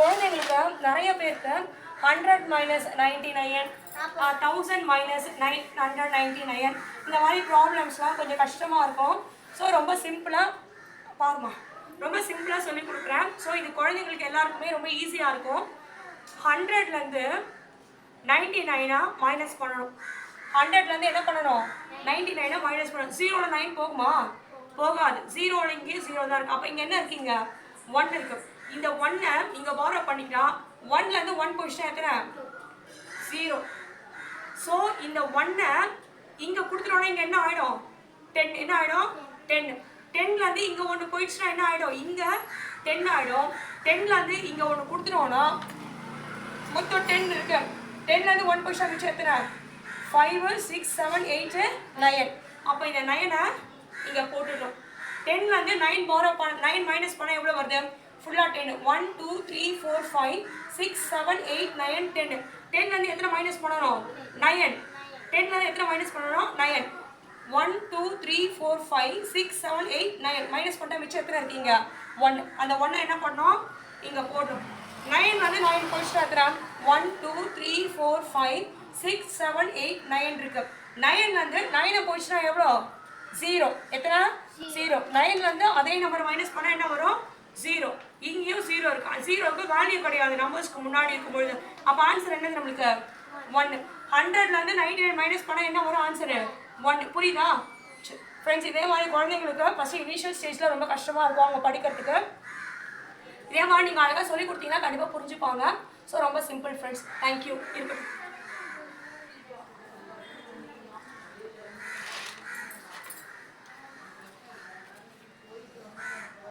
குழந்தைங்களுக்கு நிறைய பேருக்கு 100 மைனஸ் 99, 1000 மைனஸ் 999 இந்த மாதிரி ப்ராப்ளம்ஸ்லாம் கொஞ்சம் கஷ்டமாக இருக்கும். ஸோ ரொம்ப சிம்பிளாக பாருமா, ரொம்ப சிம்பிளாக சொல்லி கொடுக்குறேன். ஸோ இது குழந்தைங்களுக்கு எல்லாருக்குமே ரொம்ப ஈஸியாக இருக்கும். 100லேருந்து 99 மைனஸ் பண்ணணும். 100லேருந்து என்ன பண்ணணும்? 99 மைனஸ் பண்ணணும். 0ல் 9 போகுமா? போகாது. 0ல் இங்கே 0 தான் இருக்குது. அப்போ இங்கே என்ன இருக்கீங்க? 1 இருக்கு. இந்த 1-ஐ இங்கே பாரோ பண்ணிக்கலாம். 1லேருந்து 1 போயிடுச்சுன்னா எத்தனை? 0. ஸோ இந்த 1-ஐ இங்கே கொடுத்துட்டோன்னா இங்கே என்ன ஆகிடும்? 10. என்ன ஆகிடும்? 10. 10லேருந்து இங்கே 1 போயிடுச்சுன்னா என்ன ஆகிடும்? இங்கே 10 ஆகிடும். 10லேருந்து இங்கே 1 கொடுத்துட்டோன்னா மொத்தம் 10 இருக்கு. 10லேருந்து 1 போயிடுச்சா மிச்சம் எத்தனை? 5, 6, 7, 8, 9. அப்போ இந்த 9-ஐ இங்கே போட்டுடணும். 10லேருந்து 9 பாரோ 9 மைனஸ் பண்ணால் எவ்வளோ வருது? ஃபுல்லாக 10. 1, 2, 3, 4, 5, 6, 7, 8, 9, 10. 10லேருந்து எத்தனை மைனஸ் பண்ணணும்? 9. 10லேருந்து எத்தனை மைனஸ் பண்ணணும்? 9. 1, 2, 3, 4, 5, 6, 7, 8, 9 மைனஸ் பண்ணிட்டா மிச்சம் எத்தனை இருக்கீங்க? 1. அந்த 1-ஐ என்ன பண்ணோம்? இங்கே போட்டோம். 9லேருந்து 9 போயிடுச்சுன்னா எத்தனை? 1, 2, 3, 4, 5, 6, 7, 8, 9 இருக்கு. 9லேருந்து 9 போயிடுச்சுன்னா எவ்வளோ? 0. எத்தனை? 0. 9லேருந்து அதே நம்பர் மைனஸ் பண்ணால் என்ன வரும்? 0. இங்கேயும் 0 இருக்கு. 0க்கு வேல்யூ கிடையாது நம்பர்ஸ்க்கு முன்னாடி இருக்கும்பொழுது. அப்போ ஆன்சர் என்னது நம்மளுக்கு? 1. 100லேருந்து 99 மைனஸ் பண்ணால் என்ன வரும் ஆன்சரு? 1. புரியுதா ஃப்ரெண்ட்ஸ்? இதே மாதிரி குழந்தைங்களுக்கு ஃபஸ்ட்டு இனிஷியல் ஸ்டேஜில் ரொம்ப கஷ்டமாக இருக்கும் அவங்க படிக்கிறதுக்கு. இதே மாதிரி நீங்கள் அழகாக சொல்லி கொடுத்தீங்கன்னா கண்டிப்பாக புரிஞ்சுப்பாங்க. ஸோ ரொம்ப சிம்பிள் ஃப்ரெண்ட்ஸ். தேங்க்யூ. இருக்கட்டும்.